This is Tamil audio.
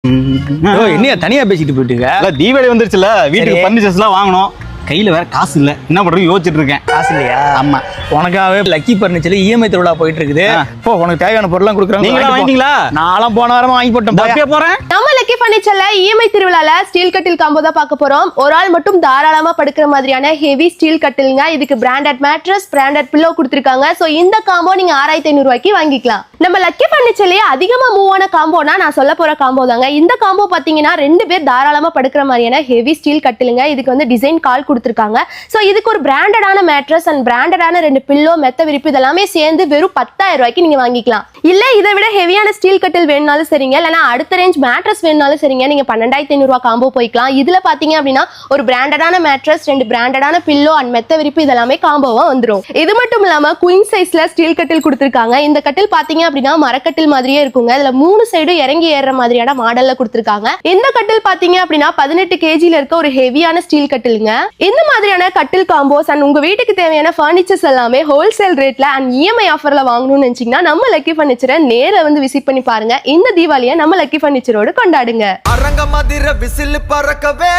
என்னையா தனியா பேசிட்டு போயிட்டுங்க? தீபாவளி வந்துருச்சுல, வீட்டுக்கு பர்னிச்சர்ஸ் எல்லாம் வாங்கணும். கையில வேற காசு இல்ல, என்ன பண்றது யோசிச்சுட்டு இருக்கேன். காசு இல்லையா? ஆமா. உனக்காகவே லக்கி பர்னிச்சர்ல இஎம்ஐ திருவிழா போயிட்டு இருக்குது. போ, உனக்கு தேவையான பொருள்லாம் கொடுக்குறாங்க. நீங்களா வாங்கிட்டீங்களா? நான்லாம் போன வாரமா வாங்கி போட்டேன். அப்படியே போறேன். நம்ம லக்கி பர்னிச்சர்ல இஎம்ஐ திருவிழால ஸ்டீல் கட்டில் காம்போ தான் பார்க்க போறோம். ஒரு ஆள் மட்டும் தாராளமா படுக்கிற மாதிரியான ஹெவி ஸ்டீல் கட்டிலுங்க. இதுக்கு பிராண்டட் மேட்ரஸ், பிராண்டட் பில்லோ கொடுத்திருக்காங்க. சோ இந்த காம்போ நீங்க 6500 ரூபாய்க்கு வாங்கிக்கலாம். நம்ம லக்கி பர்னிச்சர்லயே அதிகமா மூவ் ஆன காம்போனா நான் சொல்ல போற காம்போ தாங்க. இந்த காம்போ பாத்தீங்கன்னா 2 பேர் தாராளமா படுக்கிற மாதிரியான ஹெவி ஸ்டீல் கட்டிலுங்க. இதுக்கு வந்து டிசைன் கால் கொடுத்திருக்காங்க. சோ இதுக்கு ஒரு பிராண்டடான மேட்ரஸ் அண்ட் பிராண்டடான 2 பில்லோ, மெத்த விரிப்பு இதெல்லாமே சேர்ந்து வெறும் 10000 ரூபாய்க்கு நீங்க வாங்கிக்கலாம். இல்ல இதை விட ஹெவியான ஸ்டீல் கட்டில் வேணும்னாலும் சரிங்க, இல்லனா அடுத்த ரேஞ்ச் மேட்ரஸ் வேணும்னாலும் சரிங்க, நீங்க 12500 ரூபாய் காம்போ போய்க்கலாம். இதுல பாத்தீங்க அப்படின்னா ஒரு பிராண்டடான மேட்ரஸ், 2 பிராண்டடான பில்லோ அண்ட் மெத்த விரிப்பு இதெல்லாமே காம்போவா வந்துரும். இது மட்டும் இல்லாம குயின் சைஸ்ல ஸ்டீல் கட்டில் கொடுத்திருக்காங்க. இந்த கட்டில் பாத்தீங்க அப்படின்னா மரக்கட்டில் மாதிரியே இருக்குங்க. இதுல 3 சைடு இறங்கி ஏறுற மாதிரியான மாடல்ல கொடுத்திருக்காங்க. இந்த கட்டில் பாத்தீங்க அப்படின்னா 18 kgல இருக்க ஒரு ஹெவியான ஸ்டீல் கட்டிலுங்க. இந்த மாதிரியான கட்டில் காம்போஸ் அண்ட் உங்க வீட்டுக்கு தேவையான பர்னிச்சர்ஸ் எல்லாமே ஹோல்சேல் ரேட்ல அண்ட் இஎம்ஐ ஆஃபர்ல வாங்கணும்னு நினைச்சீங்கன்னா நம்ம லக்கி பர்னிச்சரை நேரா வந்து விசிட் பண்ணி பாருங்க. இந்த தீபாவளியை நம்ம லக்கி பர்னிச்சரோடு கொண்டாடுங்க. அரங்க மதிர விசில் பறக்கவே